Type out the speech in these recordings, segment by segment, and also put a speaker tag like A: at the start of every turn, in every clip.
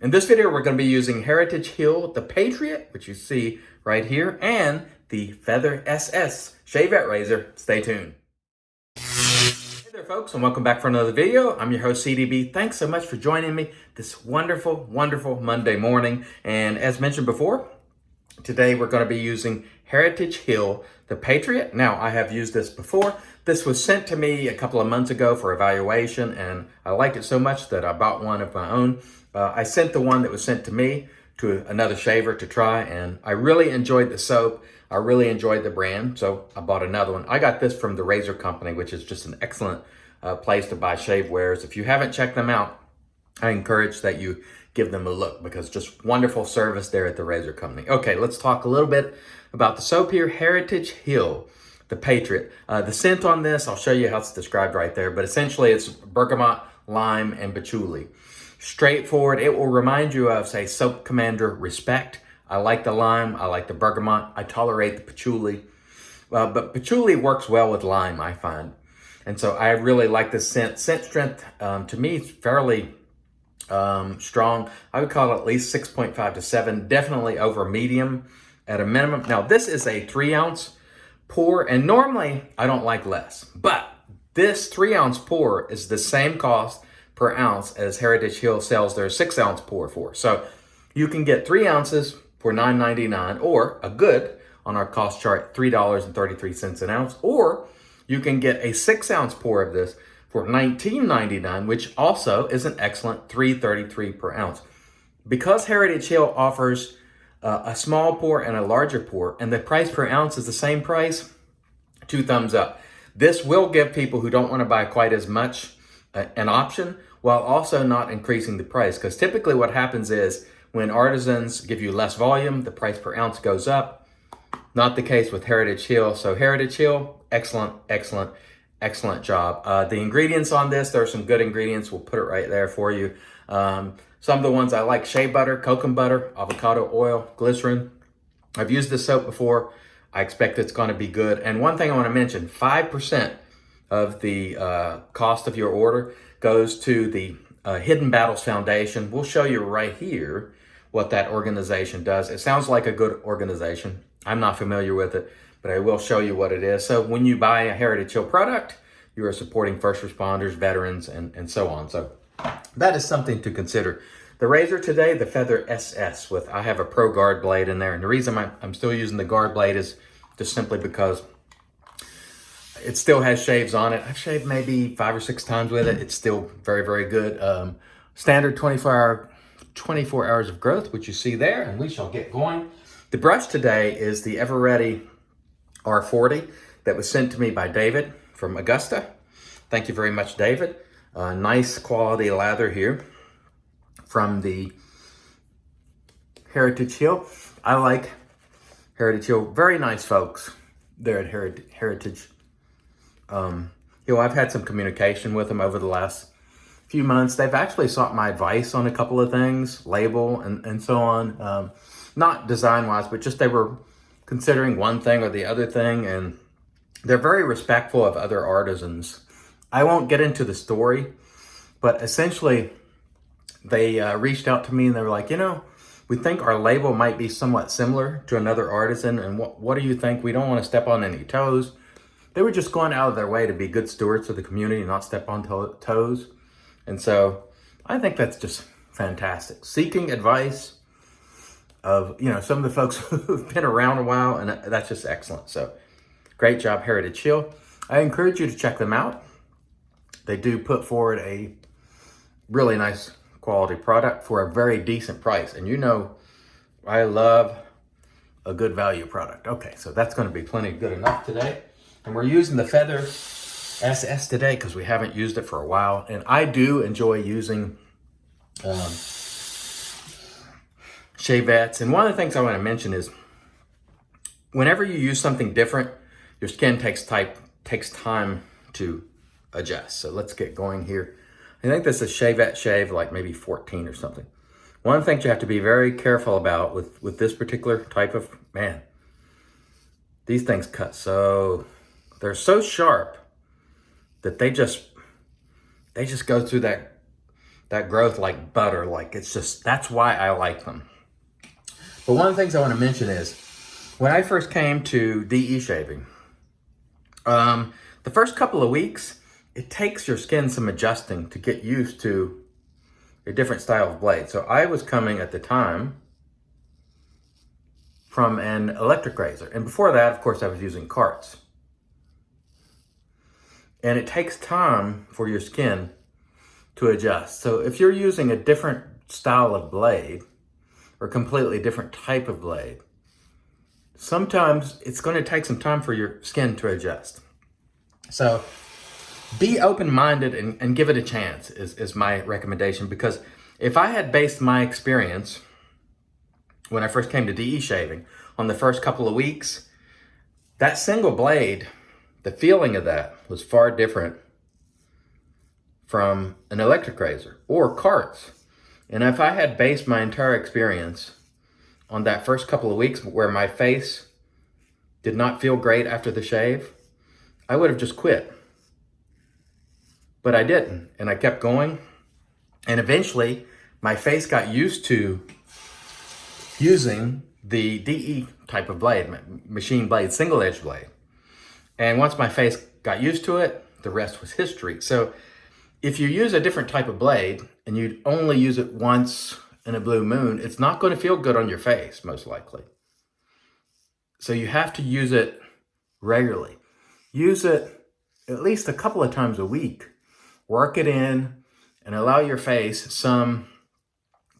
A: In this video, we're going to be using Heritage Hill, the Patriot, which you see right here, and the Feather SS Shavette razor. Stay tuned. Hey there, folks, and welcome back for another video. I'm your host, CDB. Thanks so much for joining me this wonderful, wonderful Monday morning. And as mentioned before, today we're going to be using Heritage Hill, the Patriot. Now, I have used this before. This was sent to me a couple of months ago for evaluation, and I liked it so much that I bought one of my own. I sent the one that was sent to me to another shaver to try, and I really enjoyed the soap. I really enjoyed the brand, so I bought another one. I got this from the Razor Company, which is just an excellent place to buy shave wares. If you haven't checked them out, I encourage that you give them a look because just wonderful service there at the Razor Company. Okay, let's talk a little bit about the soap here, Heritage Hill, the Patriot. The scent on this, I'll show you how it's described right there, but essentially it's bergamot, lime, and patchouli. Straightforward. It will remind you of, say, Soap Commander Respect. I like the lime. I like the bergamot. I tolerate the patchouli. But patchouli works well with lime, I find. And so I really like the scent. Scent strength, to me, is fairly strong. I would call it at least 6.5 to 7. Definitely over medium at a minimum. Now, this is a 3-ounce pour. And normally, I don't like less. But this 3-ounce pour is the same cost per ounce as Heritage Hill sells their 6-ounce pour for. So you can get 3 ounces for $9.99, or a good, on our cost chart, $3.33 an ounce, or you can get a 6-ounce pour of this for $19.99, which also is an excellent $3.33 per ounce. Because Heritage Hill offers a small pour and a larger pour, and the price per ounce is the same price, 2 thumbs up. This will give people who don't want to buy quite as much an option, while also not increasing the price. Because typically what happens is when artisans give you less volume, the price per ounce goes up. Not the case with Heritage Hill. So Heritage Hill, excellent, excellent, excellent job. The ingredients on this, there are some good ingredients. We'll put it right there for you. Some of the ones I like: shea butter, cocoa butter, avocado oil, glycerin. I've used this soap before. I expect it's going to be good. And one thing I want to mention, 5% of the cost of your order goes to the Hidden Battles Foundation. We'll show you right here what that organization does. It sounds like a good organization. I'm not familiar with it, but I will show you what it is. So when you buy a Heritage Hill product, you are supporting first responders, veterans, and so on. So that is something to consider. The razor today, the Feather SS, I have a Pro Guard blade in there. And the reason I'm still using the Guard blade is just simply because it still has shaves on it. I've shaved maybe 5 or 6 times with it. It's still very, very good. Standard 24 hours of growth, which you see there, and we shall get going. The brush today is the Ever Ready R40 that was sent to me by David from Augusta. Thank you very much, David. Nice quality lather here from the Heritage Hill. I like Heritage Hill. Very nice folks there at Heritage I've had some communication with them over the last few months. They've actually sought my advice on a couple of things, label and so on. Not design-wise, but just they were considering one thing or the other thing, and they're very respectful of other artisans. I won't get into the story, but essentially they reached out to me and they were like, we think our label might be somewhat similar to another artisan, and what do you think? We don't want to step on any toes. They were just going out of their way to be good stewards of the community and not step on toes. And so I think that's just fantastic. Seeking advice of, some of the folks who've been around a while, and that's just excellent. So great job, Heritage Hill. I encourage you to check them out. They do put forward a really nice quality product for a very decent price. And I love a good value product. Okay, so that's going to be plenty good enough today. And we're using the Feather SS today because we haven't used it for a while. And I do enjoy using Shavettes. And one of the things I want to mention is whenever you use something different, your skin takes time to adjust. So let's get going here. I think this is Shavette shave, like maybe 14 or something. One of the things you have to be very careful about with this particular type of, these things cut they're so sharp that they just go through that that growth like butter. Like it's just, that's why I like them. But one of the things I want to mention is when I first came to DE shaving, the first couple of weeks, it takes your skin some adjusting to get used to a different style of blade. So I was coming at the time from an electric razor. And before that, of course, I was using carts. And it takes time for your skin to adjust. So if you're using a different style of blade or a completely different type of blade, sometimes it's going to take some time for your skin to adjust. So be open-minded and give it a chance is my recommendation, because if I had based my experience when I first came to DE shaving on the first couple of weeks, that single blade, the feeling of that was far different from an electric razor or carts. And if I had based my entire experience on that first couple of weeks where my face did not feel great after the shave, I would have just quit. But I didn't, and I kept going. And eventually my face got used to using the DE type of blade, machine blade, single edge blade. And once my face got used to it, the rest was history. So if you use a different type of blade and you only use it once in a blue moon, it's not going to feel good on your face, most likely. So you have to use it regularly. Use it at least a couple of times a week. Work it in and allow your face some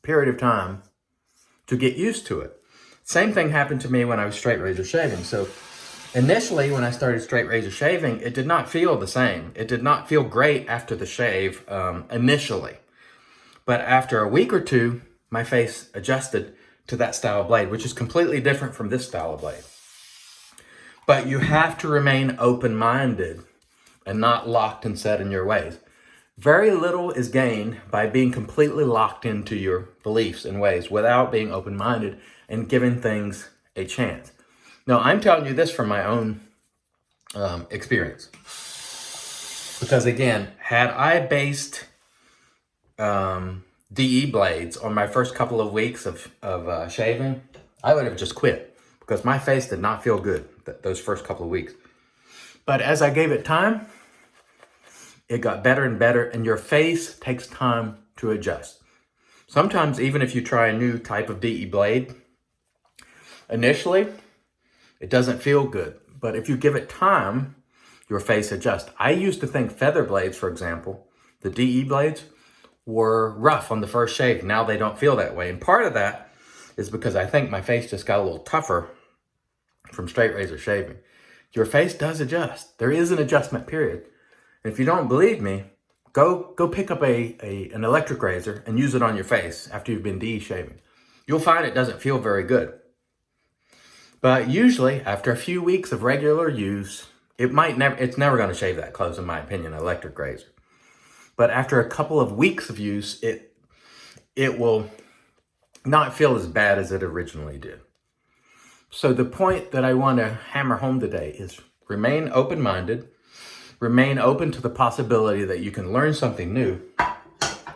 A: period of time to get used to it. Same thing happened to me when I was straight razor shaving. So initially, when I started straight razor shaving, it did not feel the same. It did not feel great after the shave initially. But after a week or two, my face adjusted to that style of blade, which is completely different from this style of blade. But you have to remain open-minded and not locked and set in your ways. Very little is gained by being completely locked into your beliefs and ways without being open-minded and giving things a chance. Now, I'm telling you this from my own experience. Because again, had I based DE blades on my first couple of weeks of shaving, I would have just quit because my face did not feel good those first couple of weeks. But as I gave it time, it got better and better, and your face takes time to adjust. Sometimes even if you try a new type of DE blade, initially, it doesn't feel good. But if you give it time, your face adjusts. I used to think feather blades, for example, the DE blades, were rough on the first shave. Now they don't feel that way. And part of that is because I think my face just got a little tougher from straight razor shaving. Your face does adjust. There is an adjustment period. And if you don't believe me, go pick up an electric razor and use it on your face after you've been DE shaving. You'll find it doesn't feel very good. But usually, after a few weeks of regular use, it's never going to shave that close, in my opinion, an electric razor. But after a couple of weeks of use, it will not feel as bad as it originally did. So the point that I want to hammer home today is remain open-minded, remain open to the possibility that you can learn something new,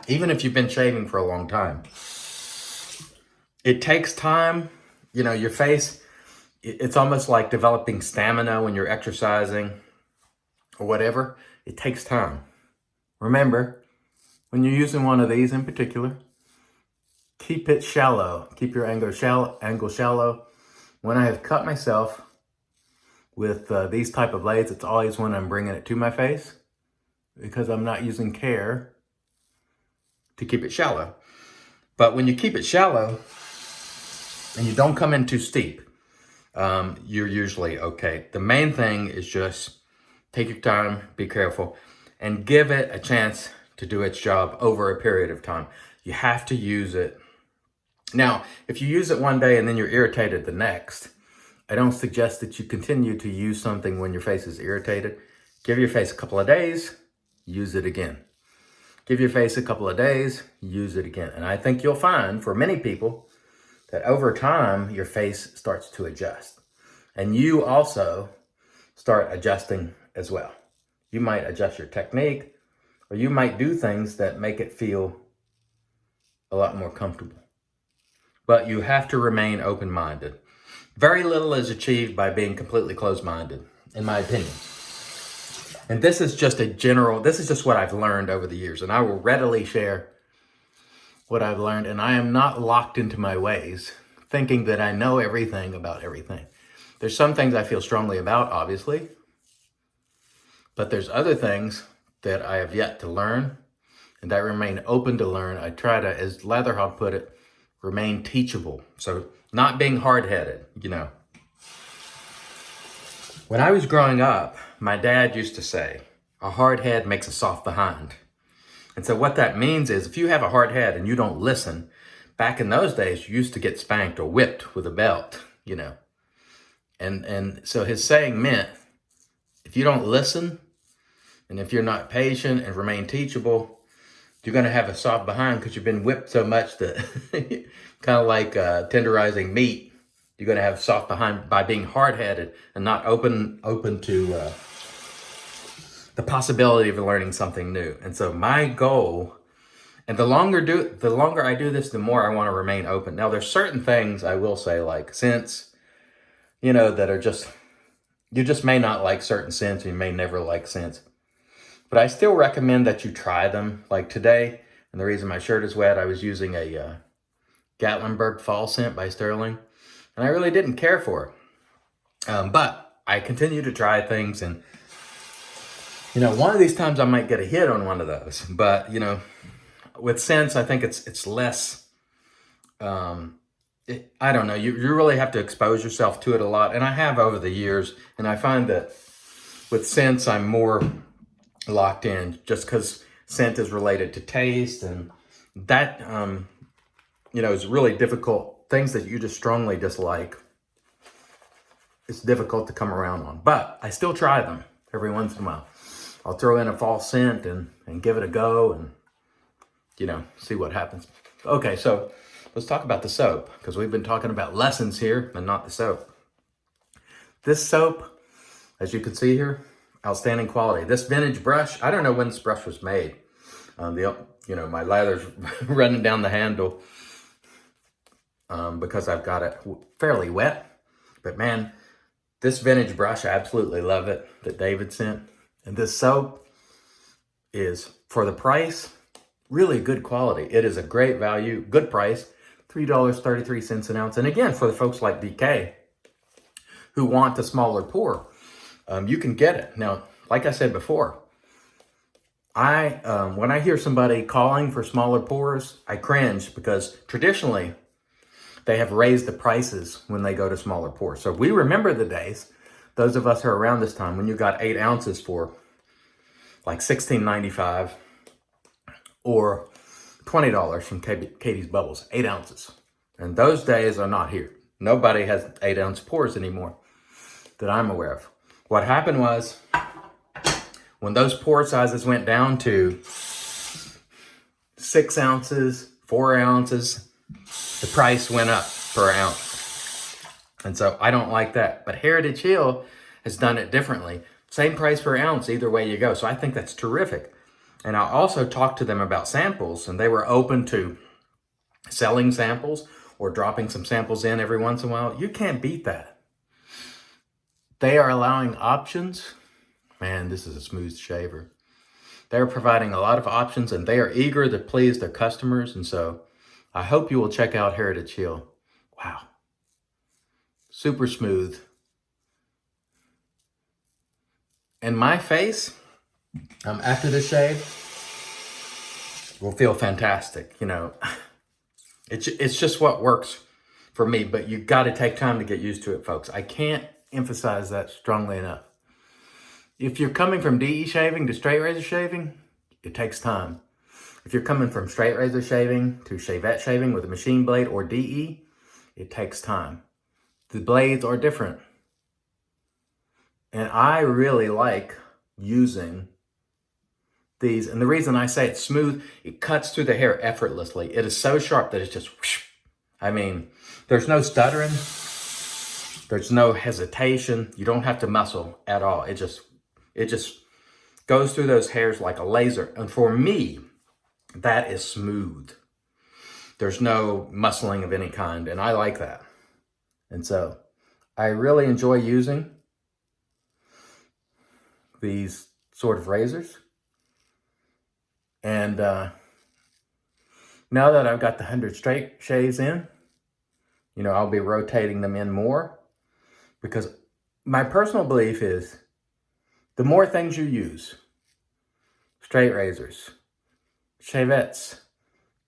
A: even if you've been shaving for a long time. It takes time. You know, your face, it's almost like developing stamina when you're exercising or whatever. It takes time. Remember, when you're using one of these in particular, keep it shallow. Keep your angle shallow. When I have cut myself with these type of blades, it's always when I'm bringing it to my face because I'm not using care to keep it shallow. But when you keep it shallow and you don't come in too steep, you're usually okay. The main thing is just take your time, be careful, and give it a chance to do its job over a period of time. You have to use it. Now, if you use it one day and then you're irritated the next, I don't suggest that you continue to use something when your face is irritated. Give your face a couple of days, use it again. Give your face a couple of days, use it again. And I think you'll find, for many people, that over time, your face starts to adjust. And you also start adjusting as well. You might adjust your technique, or you might do things that make it feel a lot more comfortable. But you have to remain open-minded. Very little is achieved by being completely closed-minded, in my opinion. And this is just what I've learned over the years, and I will readily share what I've learned, and I am not locked into my ways, thinking that I know everything about everything. There's some things I feel strongly about, obviously, but there's other things that I have yet to learn, and I remain open to learn. I try to, as Leatherhawk put it, remain teachable. So not being hard-headed, When I was growing up, my dad used to say, a hard head makes a soft behind. And so what that means is if you have a hard head and you don't listen, back in those days, you used to get spanked or whipped with a belt, And so his saying meant, if you don't listen, and if you're not patient and remain teachable, you're going to have a soft behind because you've been whipped so much that kind of like tenderizing meat. You're going to have soft behind by being hard-headed and not open to the possibility of learning something new. And so my goal, and the longer I do this, the more I want to remain open. Now, there's certain things I will say, like scents, that are just, you just may not like certain scents, and you may never like scents. But I still recommend that you try them. Like today, and the reason my shirt is wet, I was using a Gatlinburg Fall Scent by Sterling, and I really didn't care for it. But I continue to try things, and one of these times I might get a hit on one of those. But with scents, I think it's less. I don't know. You really have to expose yourself to it a lot, and I have over the years. And I find that with scents, I'm more locked in, just because scent is related to taste, and that is really difficult. Things that you just strongly dislike, it's difficult to come around on. But I still try them every once in a while. I'll throw in a fall scent and give it a go, and see what happens. Okay, so let's talk about the soap, because we've been talking about lessons here and not the soap. This soap, as you can see here, outstanding quality. This vintage brush, I don't know when this brush was made. My lather's running down the handle because I've got it fairly wet. But man, this vintage brush, I absolutely love it, that David sent. And this soap is, for the price, really good quality. It is a great value, good price, $3.33 an ounce. And again, for the folks like DK who want the smaller pour, you can get it. Now, like I said before, when I hear somebody calling for smaller pours, I cringe, because traditionally they have raised the prices when they go to smaller pours. So we remember the days, those of us who are around this time, when you got 8 ounces for like $16.95 or $20 from Katie's Bubbles, 8 ounces. And those days are not here. Nobody has 8-ounce pours anymore that I'm aware of. What happened was, when those pour sizes went down to 6 ounces, 4 ounces, the price went up per ounce. And so I don't like that. But Heritage Hill has done it differently. Same price per ounce, either way you go. So I think that's terrific. And I also talked to them about samples, and they were open to selling samples or dropping some samples in every once in a while. You can't beat that. They are allowing options. Man, this is a smooth shaver. They're providing a lot of options, and they are eager to please their customers. And so I hope you will check out Heritage Hill. Wow. Super smooth. And my face, after the shave, will feel fantastic. It's just what works for me, but you got to take time to get used to it, folks. I can't emphasize that strongly enough. If you're coming from DE shaving to straight razor shaving, it takes time. If you're coming from straight razor shaving to Shavette shaving with a machine blade or DE, it takes time. The blades are different. And I really like using these. And the reason I say it's smooth, it cuts through the hair effortlessly. It is so sharp that it's just whoosh. I mean, there's no stuttering. There's no hesitation. You don't have to muscle at all. It just goes through those hairs like a laser. And for me, that is smooth. There's no muscling of any kind, and I like that. And so I really enjoy using these sort of razors. And now that I've got the 100 straight shaves in, I'll be rotating them in more, because my personal belief is the more things you use, straight razors, Shavettes,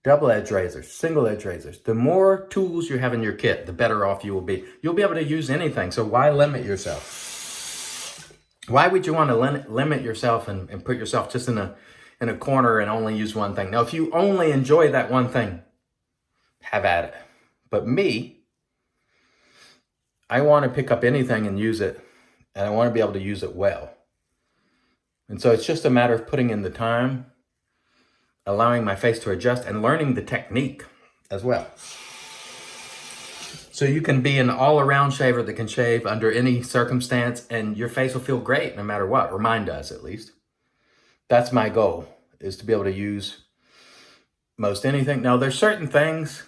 A: double-edged razors, single-edge razors, the more tools you have in your kit, the better off you will be. You'll be able to use anything, so why limit yourself? Why would you want to limit yourself and put yourself just in a corner and only use one thing? Now, if you only enjoy that one thing, have at it. But me, I want to pick up anything and use it, and I want to be able to use it well. And so it's just a matter of putting in the time, allowing my face to adjust, and learning the technique as well. So you can be an all-around shaver that can shave under any circumstance, and your face will feel great no matter what, or mine does at least. That's my goal, is to be able to use most anything. Now, there's certain things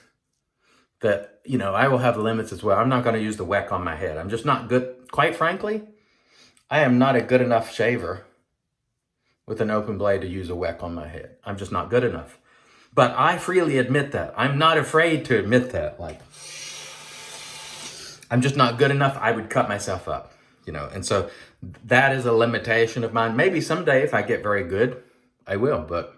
A: that, I will have limits as well. I'm not going to use the weck on my head. I'm just not good. Quite frankly, I am not a good enough shaver with an open blade to use a weck on my head. I'm just not good enough. But I freely admit that. I'm not afraid to admit that. I'm just not good enough. I would cut myself up, And so that is a limitation of mine. Maybe someday if I get very good, I will. But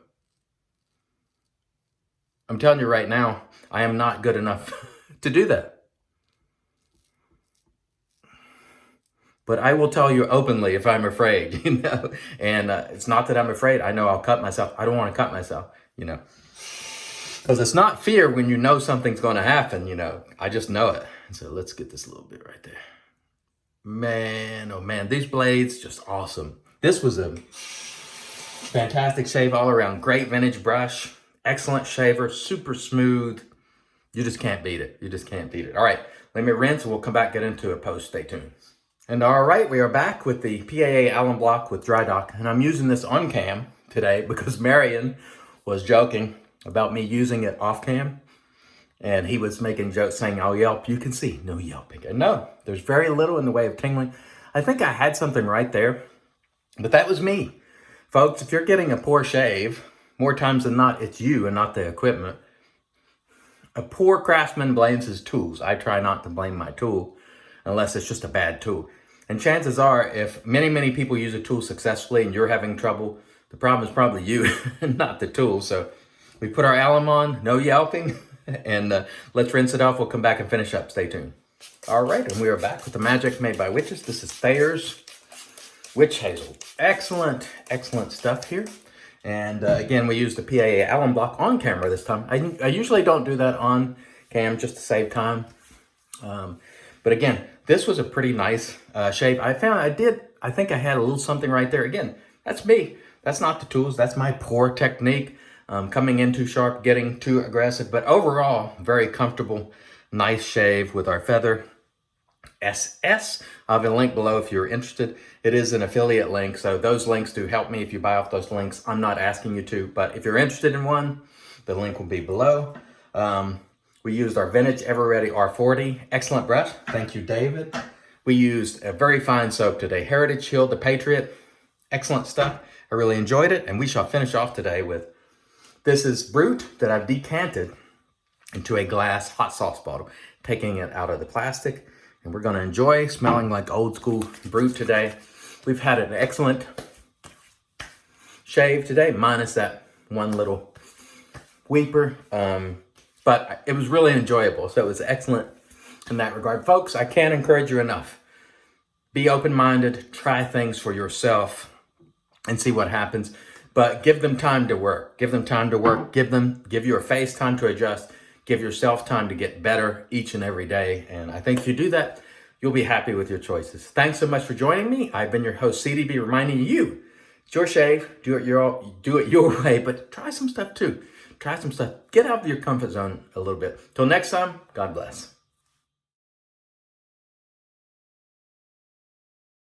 A: I'm telling you right now, I am not good enough to do that. But I will tell you openly if I'm afraid, And it's not that I'm afraid. I know I'll cut myself. I don't want to cut myself, Because it's not fear when you know something's going to happen, I just know it. So let's get this a little bit right there. Man, oh man, these blades, just awesome. This was a fantastic shave all around. Great vintage brush. Excellent shaver. Super smooth. You just can't beat it. You just can't beat it. All right, let me rinse and we'll come back, get into it post. Stay tuned. And all right, we are back with the PAA alum block with dry dock. And I'm using this on cam today because Marion was joking about me using it off cam. And he was making jokes saying, I'll yelp. You can see, no yelping. And no, there's very little in the way of tingling. I think I had something right there, but that was me. Folks, if you're getting a poor shave, more times than not, it's you and not the equipment. A poor craftsman blames his tools. I try not to blame my tool unless it's just a bad tool. And chances are, if many, many people use a tool successfully and you're having trouble, the problem is probably you and not the tool. So we put our alum on, no yelping, and let's rinse it off. We'll come back and finish up. Stay tuned. All right, and we are back with the magic made by witches. This is Thayer's Witch Hazel. Excellent, excellent stuff here. And again, we used the PAA alum block on camera this time. I usually don't do that on cam just to save time. But again, this was a pretty nice shave. I think I had a little something right there. Again, that's me. That's not the tools. That's my poor technique. Coming in too sharp, getting too aggressive. But overall, very comfortable, nice shave with our Feather SS. I'll have a link below if you're interested. It is an affiliate link, so those links do help me if you buy off those links. I'm not asking you to, but if you're interested in one, the link will be below. We used our vintage Ever Ready R40. Excellent brush. Thank you, David. We used a very fine soap today. Heritage Hill, the Patriot. Excellent stuff. I really enjoyed it, and we shall finish off today with, this is Brute that I've decanted into a glass hot sauce bottle, taking it out of the plastic. And we're going to enjoy smelling like old school Brute today. We've had an excellent shave today, minus that one little weeper. But it was really enjoyable. So it was excellent in that regard. Folks, I can't encourage you enough. Be open-minded, try things for yourself and see what happens. But give them time to work. Give them time to work. Give your face time to adjust. Give yourself time to get better each and every day. And I think if you do that, you'll be happy with your choices. Thanks so much for joining me. I've been your host, CDB, reminding you, it's your shave. Do it your way, but try some stuff too. Try some stuff. Get out of your comfort zone a little bit. Till next time, God bless.